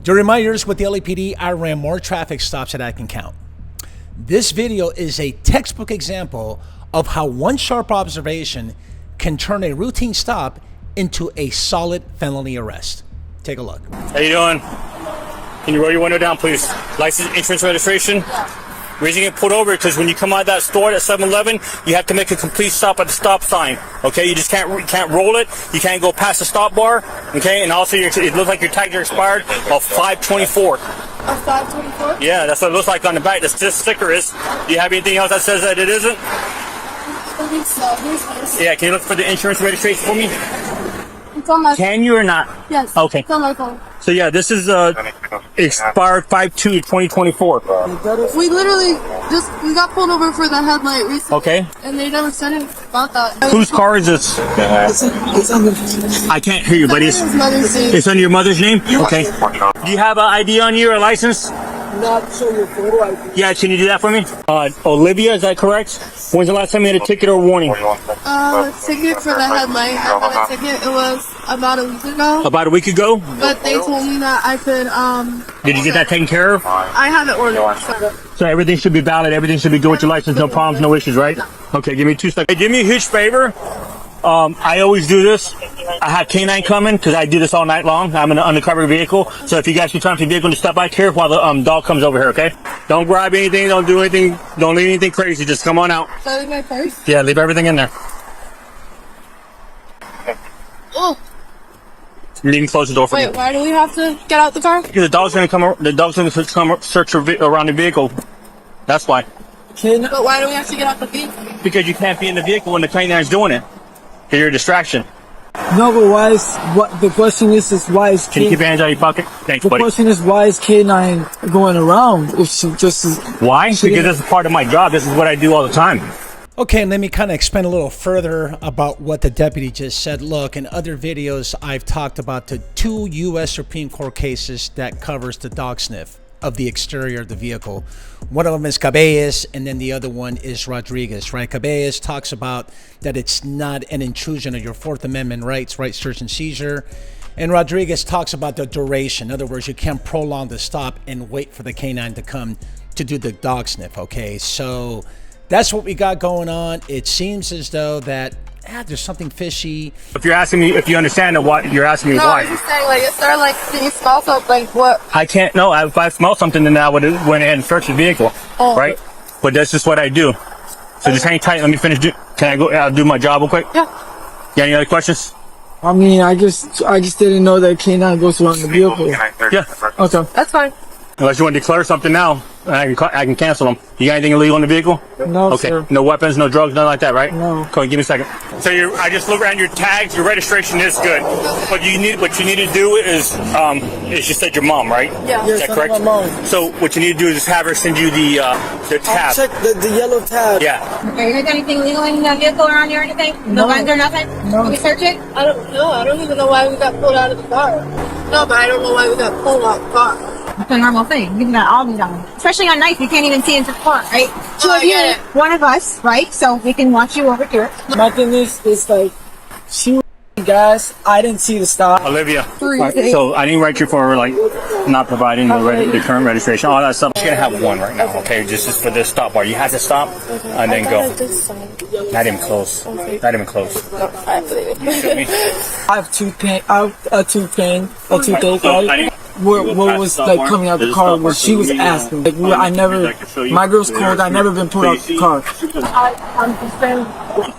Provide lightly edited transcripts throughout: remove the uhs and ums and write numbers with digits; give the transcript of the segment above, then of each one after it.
During my years with the LAPD, I ran more traffic stops than I can count. This video is a textbook example of how one sharp observation can turn a routine stop into a solid felony arrest. Take a look. How you doing? Can you roll your window down, please? License, insurance, registration? Reason you get pulled over because when you come out of that store at 7-Eleven, you have to make a complete stop at the stop sign. Okay, you just can't roll it. You can't go past the stop bar. Okay, and also it looks like your tags are expired of 5/24. Of 5/24? Yeah, that's what it looks like on the back. This sticker is. Do you have anything else that says that it isn't? I think so. Here's this. Yeah, can you look for the insurance registration for me? It's on my Can you or not? Yes. Okay. It's on my phone. So yeah, this is expired 5/2/2024. We literally we got pulled over for the headlight recently. Okay. And they never said anything about that. Whose car is this? It's under I can't hear you, buddy. his mother's name. It's under your mother's name? Okay. Do you have an ID on you or a license? Not show your photo ID. Yeah, can you do that for me? Olivia, is that correct? When's the last time you had a ticket or warning? Ticket for the headlight. I got a ticket. It was about a week ago. About a week ago? But they told me that I could, Did you get that taken care of? I haven't ordered. So everything should be valid, everything should be good with your license, no problems, no issues, right? Okay, give me 2 seconds. Hey, do me a huge favor. I always do this. I have K9 coming because I do this all night long. I'm in an undercover vehicle. So if you guys can turn off your vehicle to step by here while the dog comes over here, okay? Don't grab anything, don't do anything, don't leave anything crazy. Just come on out. Should I leave my purse? Yeah, leave everything in there. Oh, You can close the door for me. wait, why do we have to get out the car? Because the dog's gonna come. The dog's gonna come search around the vehicle. That's why. But why do we have to get out the vehicle? Because you can't be in the vehicle when the K9's doing it. Because you're a distraction. No, but why is the question is why is Can you keep your hands out of your pocket? Thanks, the buddy. question is why is K9 going around if she just is Why? Because this is part of my job. This is what I do all the time. Okay, and let me kind of expand a little further about what the deputy just said. Look, in other videos, I've talked about the 2 U.S. Supreme Court cases that covers the dog sniff of the exterior of the vehicle. One of them is Cabellas, and then the other one is Rodriguez, right? Cabellas talks about that it's not an intrusion of your Fourth Amendment rights, right? Search and seizure. And Rodriguez talks about the duration. In other words, you can't prolong the stop and wait for the K9 to come to do the dog sniff, okay? So that's what we got going on. It seems as though that there's something fishy. If you're asking me, if you understand what you're asking me, No, why? I'm just saying, like, is there, like, do you smell something? Like, what? I can't. No, if I smell something, then I would have went ahead and searched the vehicle, Oh. right? But that's just what I do. So just hang tight. Let me finish. Can I go? I'll do my job real quick. Yeah. You got any other questions? I mean, I just didn't know that K9 goes around the vehicle. Yeah. Okay. That's fine. Unless you want to declare something now, I can cancel them. You got anything illegal in the vehicle? No, Okay. sir. No weapons, no drugs, nothing like that, right? No. Come on, give me a second. So I just look around your tags. Your registration is good. What you need to do is you said your mom, right? Yeah. Is Yes, that correct? my mom. So what you need to do is just have her send you the tab. Check the yellow tab. Yeah. Are you guys anything illegal in that vehicle around here or anything? No guns or nothing? No. Can we search it? I don't know. I don't even know why we got pulled out of the car. No, but I don't know why we got pulled out of the car. It's a normal thing. You can all be done. Especially on nights, you can't even see into the car, right? Two Oh, of you, yeah. one of us, right? So we can watch you over here. My thing is like she was gas. I didn't see the stop. Olivia. Right, so I didn't write you for like not providing the current registration, all that stuff. You're gonna have one right now, okay? Just for this stop bar. You have to stop and then go. Not even close. Not even close. I believe it. You feel me? I have a toothache, right? What was like coming out the car was she was asking. Like my girl's cold. I never been pulled out the car. I'm concerned.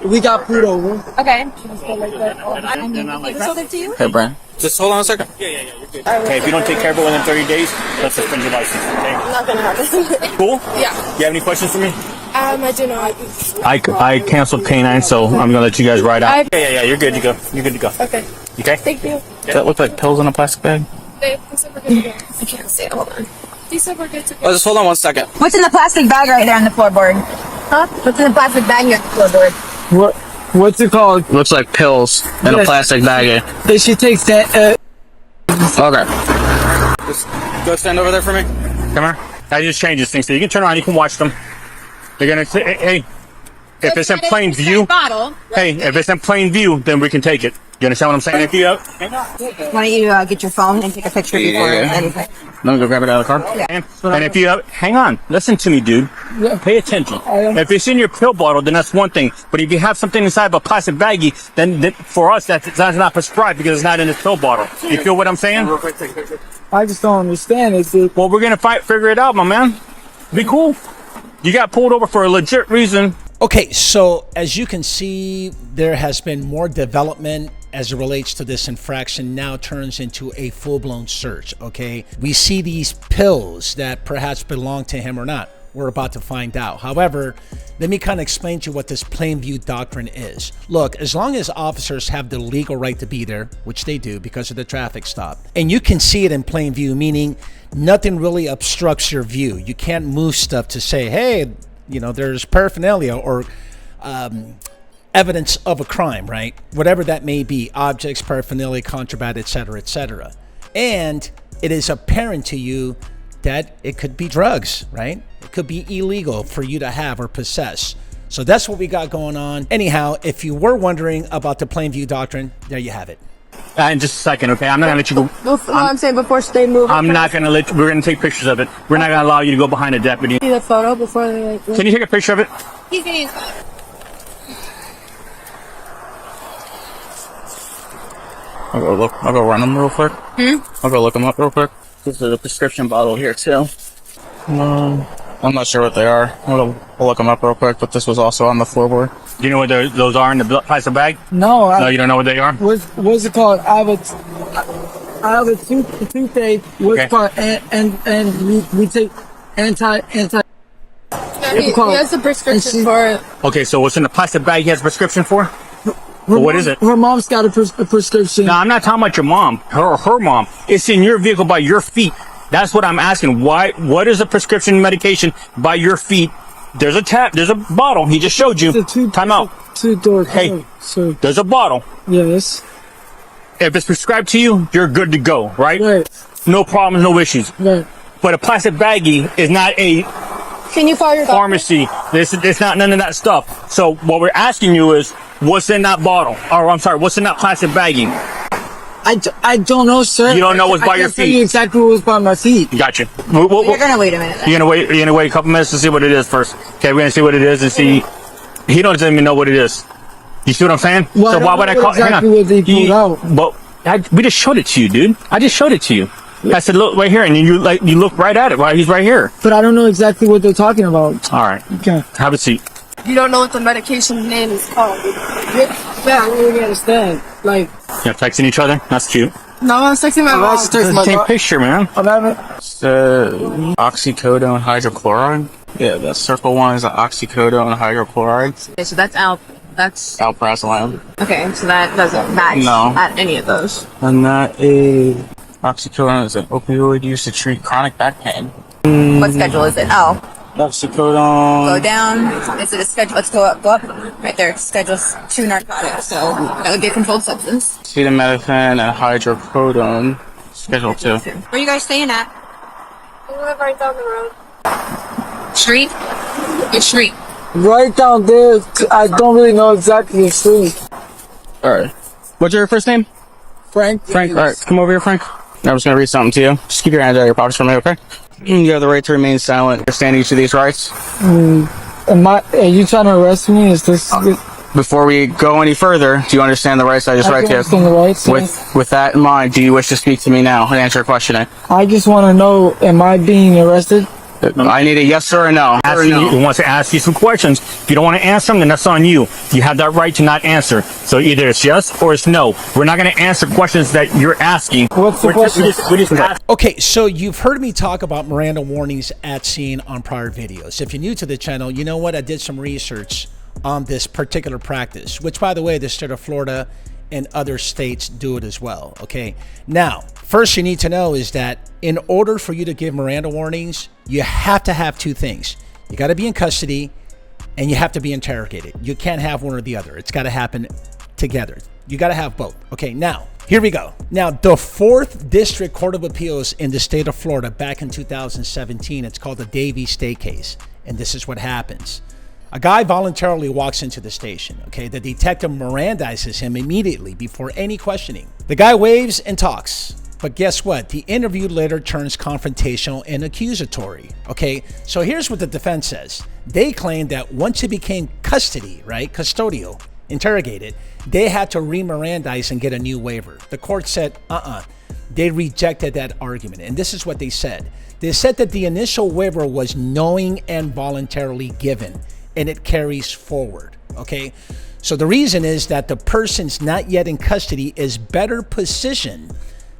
We got pulled over. Okay. It's okay to you? Hey, Brian. Just hold on a second. Okay, if you don't take care of it within 30 days, let's suspend your license, okay? Not gonna happen. Cool? Yeah. You have any questions for me? I do know. I canceled K9, so I'm gonna let you guys ride out. Yeah, you're good to go. You're good to go. Okay. Okay? Thank you. Does that look like pills in a plastic bag? They said we're good to go. I can't see it. Hold on. They said we're good to go. Oh, just hold on 1 second. What's in the plastic bag right there on the floorboard? Huh? What's in the plastic bag here on the floorboard? What's it called? Looks like pills in a Yes. plastic bag. That she takes that. Okay. Just go stand over there for me. Come here. I just changed this thing so you can turn around, you can watch them. They're gonna say, hey, if it's in plain view, Bottle. hey, if it's in plain view, then we can take it. You understand what I'm saying? If you up, Why don't you get your phone and take a picture before anything? Let me go grab it out of the car. Yeah. and if you up, hang on, listen to me, dude. Pay attention. If it's in your pill bottle, then that's one thing. But if you have something inside of a plastic baggie, then for us, that's not prescribed because it's not in this pill bottle. You feel what I'm saying? I just don't understand it, dude. Well, we're gonna figure it out, my man. Be cool. You got pulled over for a legit reason. Okay, so as you can see, there has been more development as it relates to this infraction. Now turns into a full-blown search, okay? We see these pills that perhaps belong to him or not. We're about to find out. However, let me kind of explain to you what this plain view doctrine is. Look, as long as officers have the legal right to be there, which they do because of the traffic stop, and you can see it in plain view, meaning nothing really obstructs your view. You can't move stuff to say, hey, you know, there's paraphernalia or evidence of a crime, right? Whatever that may be, objects, paraphernalia, contraband, etc., etc. And it is apparent to you that it could be drugs, right? It could be illegal for you to have or possess. So that's what we got going on. Anyhow, if you were wondering about the plain view doctrine, there you have it. In just a second, okay? I'm not gonna let you go. I'm saying before they move. I'm not gonna let. We're gonna take pictures of it. We're not gonna allow you to go behind a deputy. See the photo before they like. Can you take a picture of it? He's gonna use. I'll go run them real quick. I'll go look them up real quick. This is a prescription bottle here too. I'm not sure what they are. We'll look them up real quick, but this was also on the floorboard. Do you know what those are in the plastic bag? No, No, you don't know what they are? What's it called? I have a toothache. What's Okay. called? And we take anti. He has a prescription for it. Okay, so what's in the plastic bag he has a prescription for? What is it? Her mom's got a prescription. No, I'm not talking about your mom, her mom. It's in your vehicle by your feet. That's what I'm asking. Why? What is a prescription medication by your feet? There's a tap. There's a bottle. He just showed you. Time out. Two-door. Hey, So there's a bottle. yes. If it's prescribed to you, you're good to go, right? Right. No problems, no issues. Right. But a plastic baggie is not a Can you call your doctor? pharmacy. It's not none of that stuff. So what we're asking you is, what's in that bottle? Or I'm sorry, what's in that plastic baggie? I don't know, sir. You don't know what's by your I can't tell you feet. exactly what was by my feet. Gotcha. You're gonna wait a minute. You're gonna wait a couple minutes to see what it is first. Okay, we're gonna see what it is and see. He doesn't even know what it is. You see what I'm saying? Well, so I why don't would I know call? exactly hang on. what they pulled out. But we just showed it to you, dude. I just showed it to you. I said, look right here, and you look right at it. Right, he's right here. But I don't know exactly what they're talking about. All right, Okay. have a seat. You don't know what the medication name is called. Yeah, I don't really understand. Like, You're texting each other. That's cute. No, I'm texting my mom. It's the same picture, man. I'm having. It's oxycodone hydrochloride. Yeah, that circle one is the oxycodone hydrochloride. Okay, so that's that's Alprazolam. okay. So that doesn't match No. at any of those. And that is oxycodone is an opioid used to treat chronic back pain. What schedule is it? Oh, Oxycodone. go down. Is it a schedule? Let's go up. Go up. Right there. Schedule 2 narcotics. So that would be a controlled substance. Acetaminophen and hydrocodone. Schedule 2. Where are you guys staying at? We live right down the road. Street? Which street? Right down there. I don't really know exactly the street. Alright. What's your first name? Frank. Frank. Alright, come over here, Frank. I'm just gonna read something to you. Just keep your hands out of your pockets for me, okay? You have the right to remain silent. Understand each of these rights. Are you trying to arrest me? Is this? Before we go any further, do you understand the rights I just read to understand you? the rights, yes. With that in mind, do you wish to speak to me now and answer a question? I just want to know: am I being arrested? I need a yes or a no. He wants to ask you some questions. If you don't want to answer them, then that's on you. You have that right to not answer. So either it's yes or it's no. We're not going to answer questions that you're asking. What's the question? We just ask. Okay, so you've heard me talk about Miranda warnings at scene on prior videos. If you're new to the channel, you know what? I did some research on this particular practice, which, by the way, the state of Florida and other states do it as well. Okay, now, first you need to know is that in order for you to give Miranda warnings, you have to have 2 things. You got to be in custody and you have to be interrogated. You can't have one or the other. It's got to happen together. You got to have both. Okay, now, here we go. Now, the 4th District Court of Appeals in the state of Florida back in 2017, it's called the Davie State case. And this is what happens. A guy voluntarily walks into the station, okay? The detective Mirandizes him immediately before any questioning. The guy waves and talks. But guess what? The interview later turns confrontational and accusatory, okay? So here's what the defense says. They claim that once it became custody, right, custodial, interrogated, they had to re-Mirandize and get a new waiver. The court said, They rejected that argument. And this is what they said. They said that the initial waiver was knowing and voluntarily given, and it carries forward, okay? So the reason is that the person's not yet in custody is better positioned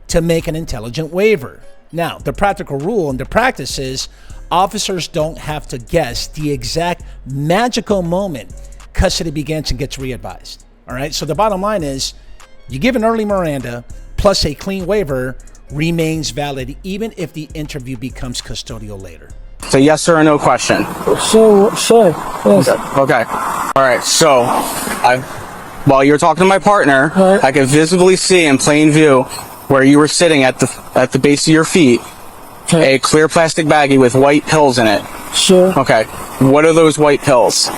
to make an intelligent waiver. Now, the practical rule and the practice is officers don't have to guess the exact magical moment custody begins and gets re-advised. All right, so the bottom line is you give an early Miranda plus a clean waiver remains valid even if the interview becomes custodial later. It's a yes or a no question. Sure. Yes. Okay. All right. So, while you're talking to my partner, Right. I could visibly see in plain view where you were sitting at the base of your feet, Okay. a clear plastic baggie with white pills in it. Sure. Okay. What are those white pills?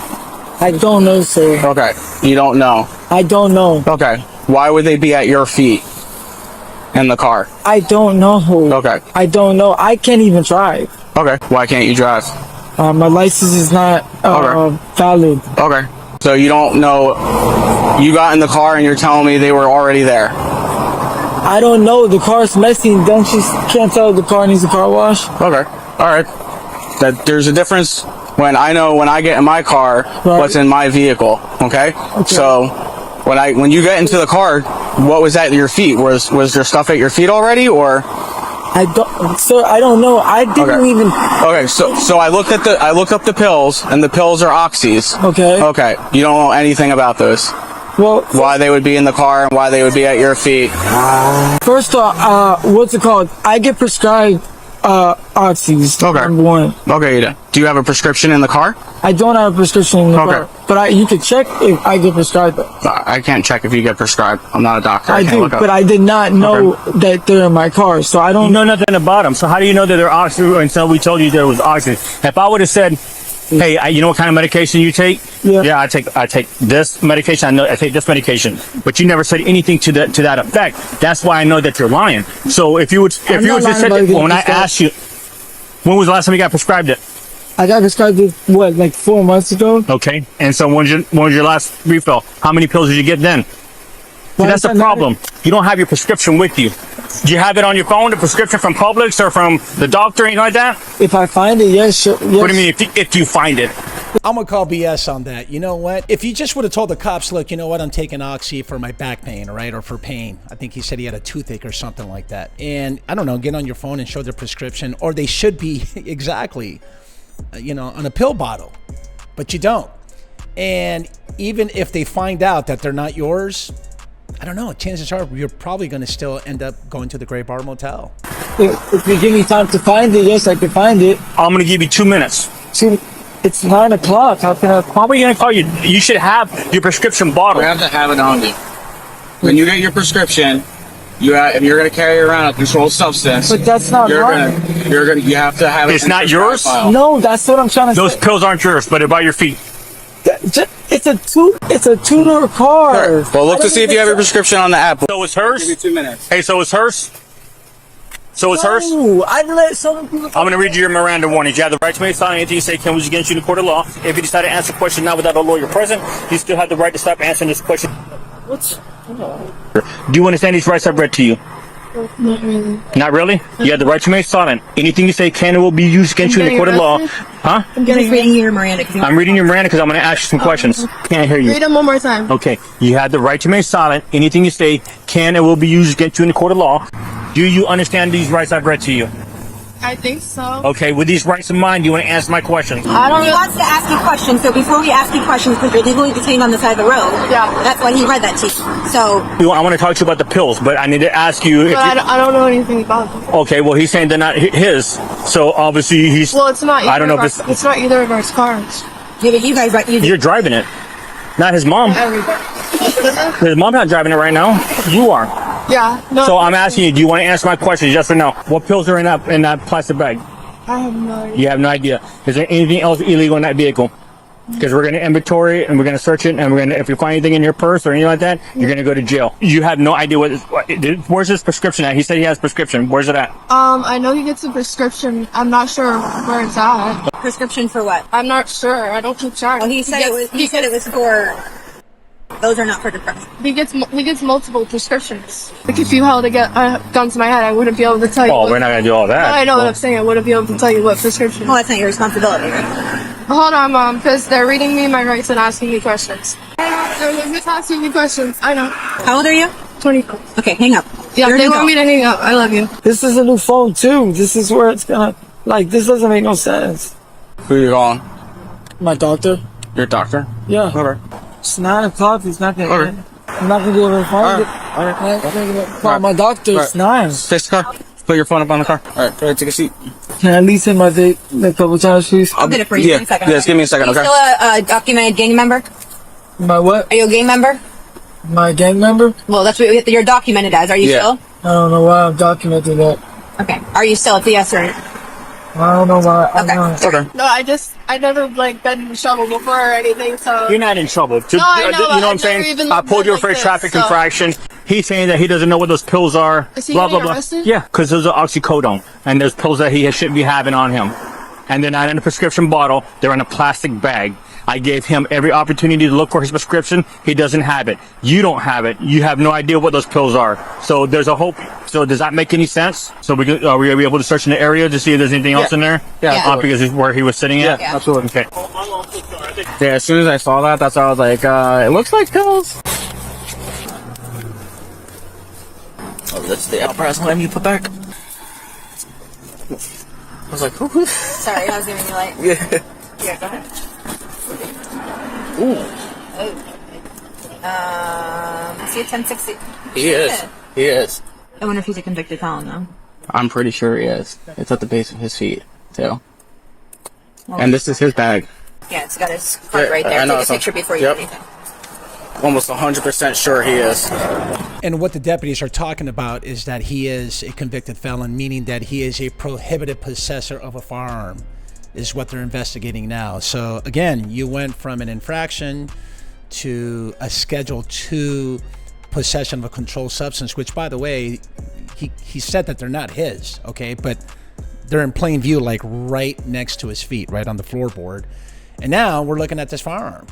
I don't know, sir. Okay. You don't know. I don't know. Okay. Why would they be at your feet in the car? I don't know. Okay. I don't know. I can't even drive. Okay. Why can't you drive? My license is not Okay. valid. Okay. So you don't know. You got in the car and you're telling me they were already there. I don't know. The car's messy. Don't you can't tell the car needs a car wash? Okay. All right. That there's a difference when I know when I get in my car what's in my vehicle. Okay. So when you get into the car, what was at your feet? Was there stuff at your feet already, or? I don't, sir. I don't know. I didn't even. Okay. So I looked up the pills, and the pills are oxys. Okay. Okay. You don't know anything about those. Well, Why they would be in the car and why they would be at your feet. first off, what's it called? I get prescribed oxys. Okay. Number one. Okay. You do. Do you have a prescription in the car? I don't have a prescription in the Okay. car, but you can check if I get prescribed. I can't check if you get prescribed. I'm not a doctor. I can't do, look up. but I did not know that they're in my car, so I don't. You know nothing about them. So how do you know that they're oxygen until we told you there was oxygen? If I would have said, hey, you know what kind of medication you take? Yeah. I take this medication. I know I take this medication, but you never said anything to that effect. That's why I know that you're lying. So if you would just not lying said about that, getting when I prescribed. asked you, when was the last time you got prescribed it? I got prescribed it, what, like 4 months ago? Okay, and so when was your last refill? How many pills did you get then? See, that's the problem. You don't have your prescription with you. Do you have it on your phone, the prescription from Publix or from the doctor, anything like that? If I find it, yes, sure. Yes. What do you mean if you find it? I'm gonna call BS on that. You know what? If you just would have told the cops, look, you know what? I'm taking oxy for my back pain, all right, or for pain. I think he said he had a toothache or something like that. And I don't know, get on your phone and show their prescription, or they should be exactly, on a pill bottle, but you don't. And even if they find out that they're not yours, I don't know. Chances are you're probably going to still end up going to the Gray Bar Motel. If you give me time to find it, yes, I can find it. I'm going to give you 2 minutes. See, it's 9 o'clock. How can I? How are you going to call you? You should have your prescription bottle. You have to have it on you. When you get your prescription, if you're going to carry around a controlled substance, But that's not mine. you have to have it. It's in not your yours? file. No, that's what I'm trying to Those say. pills aren't yours, but they're by your feet. It's a two-door car. Well, look to see if you have your prescription on the app. So it's hers? Give me 2 minutes. Hey, so it's hers? So it's hers? No, I let so many people. I'm going to read you your Miranda warnings. You have the right to make sign anything you say can was against you in the court of law. If you decide to answer a question not without a lawyer present, you still have the right to stop answering this question. What's? Do you understand these rights I've read to you? Not really. Not really? You have the right to remain silent. Anything you say can and will be used against you in the court of law. Huh? I'm just reading your Miranda. I'm reading your Miranda because I'm going to ask you some questions. Can't hear you. Read them one more time. Okay. You have the right to remain silent. Anything you say can and will be used against you in the court of law. Do you understand these rights I've read to you? I think so. Okay. With these rights in mind, do you want to answer my questions? I don't He know. wants to ask you questions, so before we ask you questions, because you're legally detained on the side of the road, Yeah. that's why he read that to you. So, I want to talk to you about the pills, but I need to ask you. If But I don't know anything about them. okay. Well, he's saying they're not his. So obviously he's. Well, it's not. I don't know if It's not either of our cars. yeah, but you guys, You're driving it, not his mom. Everybody. His mom's not driving it right now. You are. Yeah. No. So I'm asking you, do you want to answer my questions, yes or no? What pills are in that plastic bag? I have no idea. You have no idea. Is there anything else illegal in that vehicle? Because we're going to inventory and we're going to search it, and we're going to, if you find anything in your purse or anything like that, you're going to go to jail. You have no idea where's his prescription at? He said he has prescription. Where's it at? I know he gets a prescription. I'm not sure where it's at. Prescription for what? I'm not sure. I don't keep track. Well, he said it was for. Those are not for depression. He gets multiple prescriptions. Like if you held a gun to my head, I wouldn't be able to tell you. Oh, we're not going to do all that. I know what I'm saying. I wouldn't be able to tell you what prescription. Well, that's not your responsibility, right? Hold on, Mom, because they're reading me my rights and asking me questions. They're just asking me questions. I know. How old are you? 24. Okay, hang up. Yeah, they want me to hang up. I love you. This is a new phone too. This is where it's gonna, like, this doesn't make no sense. Who are you calling? My doctor. Your doctor? Yeah. Okay. It's 9 o'clock. He's not gonna. Okay. I'm not gonna be able to find it. Call my doctor. It's 9. Take the car. Put your phone up on the car. All right, go ahead, take a seat. Can I at least hit my vape a couple times, please? I'll get it for you. Yeah. In a second. Yes, give me a second, Are you okay? still a documented gang member? My what? Are you a gang member? My gang member? Well, that's what you're documented as. Are you still? I don't know why I'm documenting that. Okay. Are you still at the yes or? I don't know why. I'm Okay. not. Okay. No, I never been in trouble before or anything, so. You're not in trouble. No, I know. You know what I'm I've never saying? even I pulled you been for a like traffic this, so- infraction. He's saying that he doesn't know what those pills are. Is he blah, getting blah, blah. arrested? Yeah, because those are oxycodone. And there's pills that he shouldn't be having on him. And they're not in a prescription bottle. They're in a plastic bag. I gave him every opportunity to look for his prescription. He doesn't have it. You don't have it. You have no idea what those pills are. So there's a hope. So does that make any sense? So are we able to search in the area to see if there's anything else in there? Yeah. Because it's where he was sitting at? Yeah. Absolutely. Okay. Yeah, as soon as I saw that, that's why I was like, it looks like pills. Oh, that's the outbrass lamp you put back? I was like, whoo. Sorry, I was giving you light. Yeah. Yeah, go ahead. Ooh. Is he a 1060? He is. Yeah. He is. I wonder if he's a convicted felon, though. I'm pretty sure he is. It's at the base of his feet, too. Well, And this is his bag. Yeah, it's got his card Yeah, right I there. know, Take a so- picture before you yep. do anything. Almost 100% sure he is. And what the deputies are talking about is that he is a convicted felon, meaning that he is a prohibited possessor of a firearm, is what they're investigating now. So again, you went from an infraction to a Schedule 2 possession of a controlled substance, which, by the way, he said that they're not his, okay? But they're in plain view, like right next to his feet, right on the floorboard. And now we're looking at this firearm.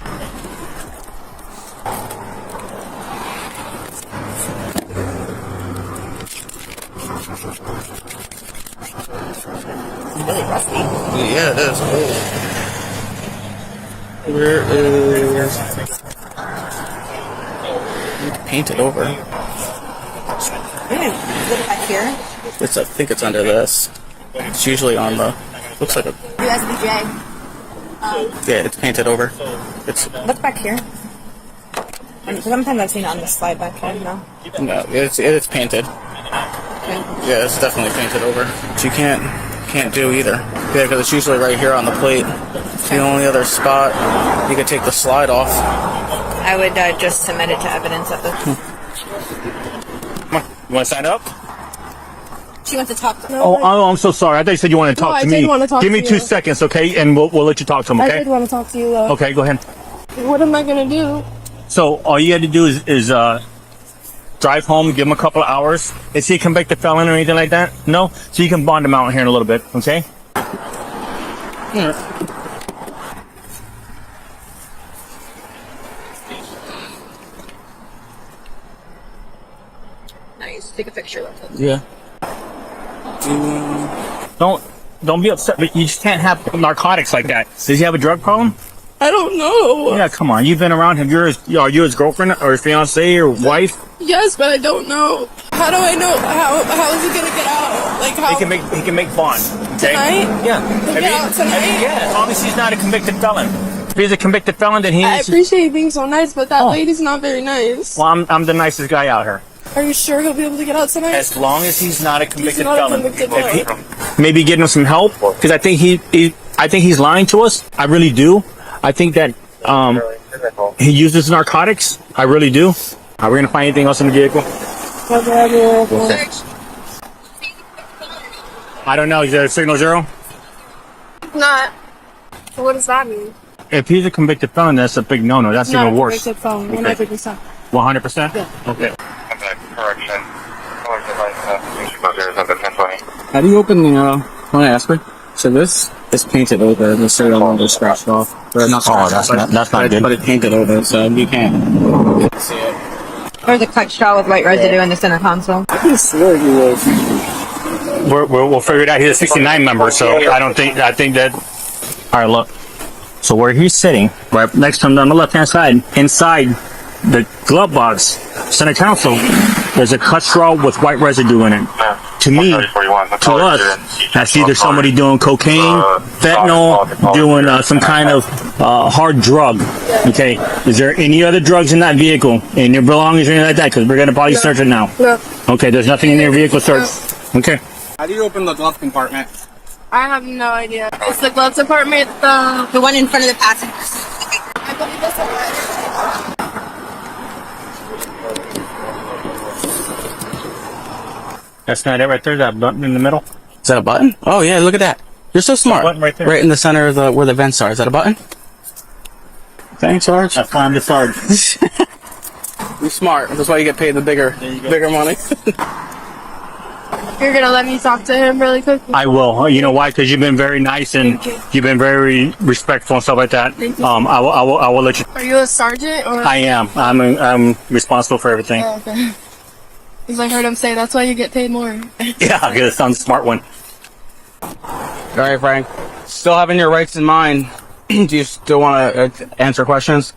Really rusty. Yeah, it is. Where is... Painted over. Really? Look back here. It's, I think it's under this. It's usually on the... Looks like a... USBJ. Yeah, it's painted over. It's... Look back here. And sometimes I've seen it on the slide back here, no? No, it's painted. Yeah, it's definitely painted over. But you can't do either. Yeah, because it's usually right here on the plate. The only other spot you could take the slide off. I would just submit it to evidence at the... Come on. You want to sign up? She wants to talk to me. Oh, I'm so sorry. I thought you said you wanted to talk I to did me. want to talk Give me to 2 you. seconds, okay? And we'll let you talk to him, I okay? did want to talk to you, though. Okay, go ahead. What am I going to do? So all you had to do is drive home, give him a couple of hours. Is he a convicted felon or anything like that? No? So you can bond him out here in a little bit, okay? Nice. Take a picture of it. Yeah. Don't be upset, but you just can't have narcotics like that. Does he have a drug problem? I don't know. Yeah, come on. You've been around him. Are you his girlfriend or his fiance or wife? Yes, but I don't know. How do I know? How is he going to get out? Like, how? He can make bond. Okay? Tonight? Yeah. He'll get out tonight? Yeah, as long as he's not a convicted felon. If he's a convicted felon, then he I needs to... appreciate you being so nice, but that lady's not very nice. Well, I'm the nicest guy out here. Are you sure he'll be able to get out tonight? As long as he's not a convicted not a felon. convicted felon. Maybe getting him some help, because I think he's lying to us. I really do. I think that he uses narcotics. I really do. Are we gonna find anything else in the vehicle? I don't know. Is there a signal zero? Not. What does that mean? if he's a convicted felon, that's a big no-no. That's even worse. Not a convicted felon, 100%. 100%? Yeah. Okay. Correction. How do you open the, want to ask me? So this is painted over, the serial number is scratched off. Or not scratched off, that's not good. but it's painted over, so you can't see it. There's a cut straw with white residue in the center console. I can swear he was. We'll figure it out. He's a 69 member, so I think that. All right, look. So where he's sitting, right next to him on the left-hand side, inside the glove box, center console, there's a cut straw with white residue in it. To me, to us, that's either somebody doing cocaine, fentanyl, doing some kind of hard drug. Okay, is there any other drugs in that vehicle, in your belongings or anything like that? Because we're gonna probably search it now. No. Okay, there's nothing in your vehicle search. Okay. How do you open the glove compartment? I have no idea. It's the glove department, The one in front of the passengers. I believe that's a That's not it right there, that button in the middle. Is that a button? Oh yeah, look at that. You're so smart. Button right there. Right in the center of where the vents are. Is that a button? Thanks, Sarge. That's why I'm the Sarge. You're smart. That's why you get paid the bigger money. You're gonna let me talk to him really quickly? I will. You know why? Because you've been very nice and you've been very respectful and stuff like that. Thank you. I will let you. Are you a sergeant or? I am. I'm responsible for everything. Oh, okay. Because I heard him say that's why you get paid more. Yeah, because I'm a smart one. All right, Frank. Still having your rights in mind. Do you still want to answer questions?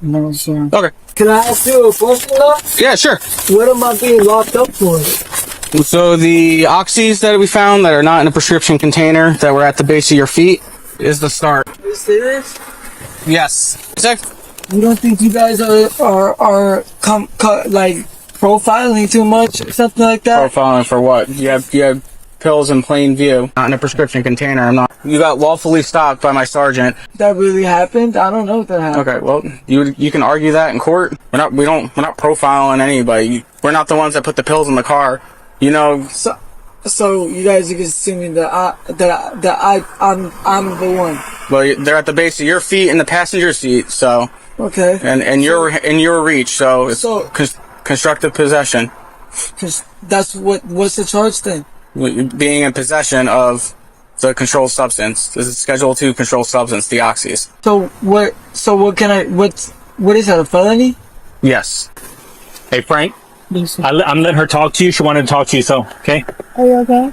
No, sir. Okay. Can I ask you a question, though? Yeah, sure. What am I being locked up for? So the oxys that we found that are not in a prescription container that were at the base of your feet is the start. Are you serious? Yes. You don't think you guys are like profiling too much or something like that? Profiling for what? You have pills in plain view, not in a prescription container. I'm not. You got lawfully stopped by my sergeant. That really happened? I don't know if that happened. Okay, well, you can argue that in court. We're not profiling anybody. We're not the ones that put the pills in the car. You know. So you guys are assuming that I'm the one. Well, they're at the base of your feet in the passenger seat. So. Okay. And you're in your reach. So it's constructive possession. Cause that's what's the charge then? Being in possession of the controlled substance. This is Schedule 2 controlled substance, the oxys. What is that, a felony? Yes. Hey, Frank. I'm letting her talk to you. She wanted to talk to you, so, okay? Are you okay?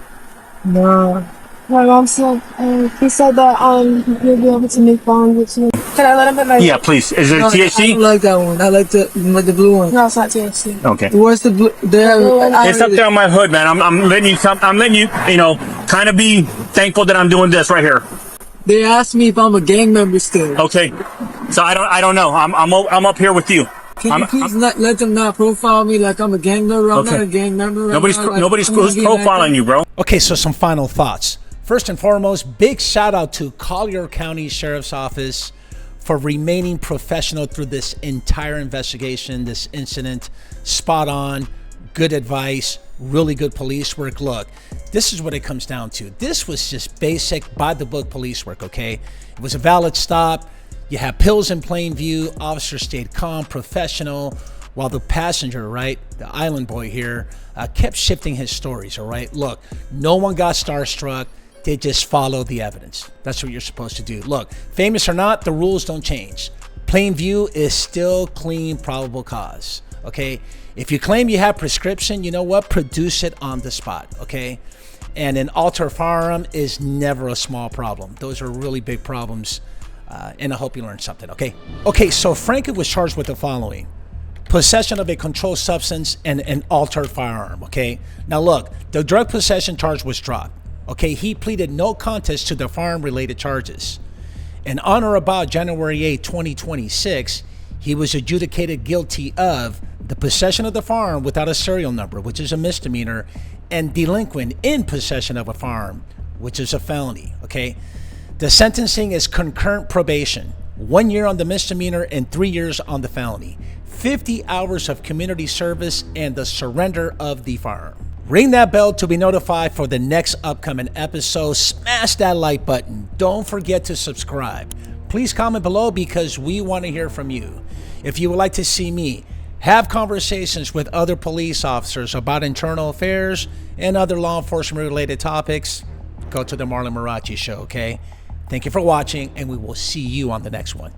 No. My mom said, he said that you'll be able to make bonds with you. Can I let him hit my... Yeah, please. Is it No, THC? I don't like that one. I like the blue one. No, it's not THC. Okay. What's the blue? It's up there on my hood, man. I'm letting you, kind of be thankful that I'm doing this right here. They asked me if I'm a gang member still. Okay. So I don't know. I'm up here with you. Can you please let them not profile me like I'm a gang member? I'm not a gang member. Right Nobody's now. nobody's profiling you, bro. Okay, so some final thoughts. First and foremost, big shout out to Collier County Sheriff's Office for remaining professional through this entire investigation, this incident. Spot on, good advice, really good police work. Look, this is what it comes down to. This was just basic by the book police work, okay? It was a valid stop. You have pills in plain view. Officer stayed calm, professional, while the passenger, right, the island boy here, kept shifting his stories, all right? Look, no one got starstruck. They just follow the evidence. That's what you're supposed to do. Look, famous or not, the rules don't change. Plain view is still clean probable cause, okay? If you claim you have prescription, you know what? Produce it on the spot, okay? And an altered firearm is never a small problem. Those are really big problems, and I hope you learned something, okay? Okay, so Frankie was charged with the following. Possession of a controlled substance and an altered firearm, okay? Now look, the drug possession charge was dropped. Okay, he pleaded no contest to the firearm-related charges. And on or about January 8, 2026, he was adjudicated guilty of the possession of the firearm without a serial number, which is a misdemeanor, and delinquent in possession of a firearm, which is a felony, okay? The sentencing is concurrent probation, 1 year on the misdemeanor and 3 years on the felony, 50 hours of community service, and the surrender of the firearm. Ring that bell to be notified for the next upcoming episode. Smash that like button. Don't forget to subscribe. Please comment below because we want to hear from you. If you would like to see me have conversations with other police officers about internal affairs and other law enforcement related topics, go to the Marlon Marrache Show, okay? Thank you for watching, and we will see you on the next one.